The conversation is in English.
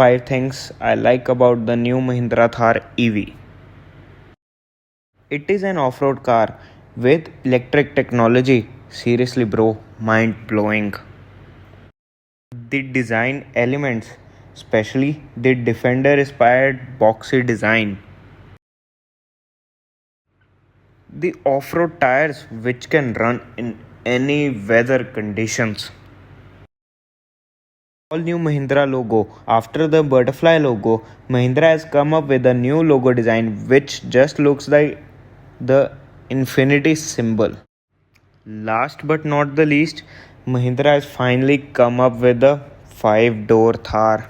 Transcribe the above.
5 things I like about the new Mahindra Thar EV. It is an off road car with electric technology. Seriously, bro, mind blowing. The design elements, especially the Defender inspired boxy design, the off road tires which can run in any weather conditions. All new Mahindra logo. After the butterfly logo, Mahindra has come up with a new logo design which just looks like the infinity symbol. Last but not the least, Mahindra has finally come up with a 5-door Thar.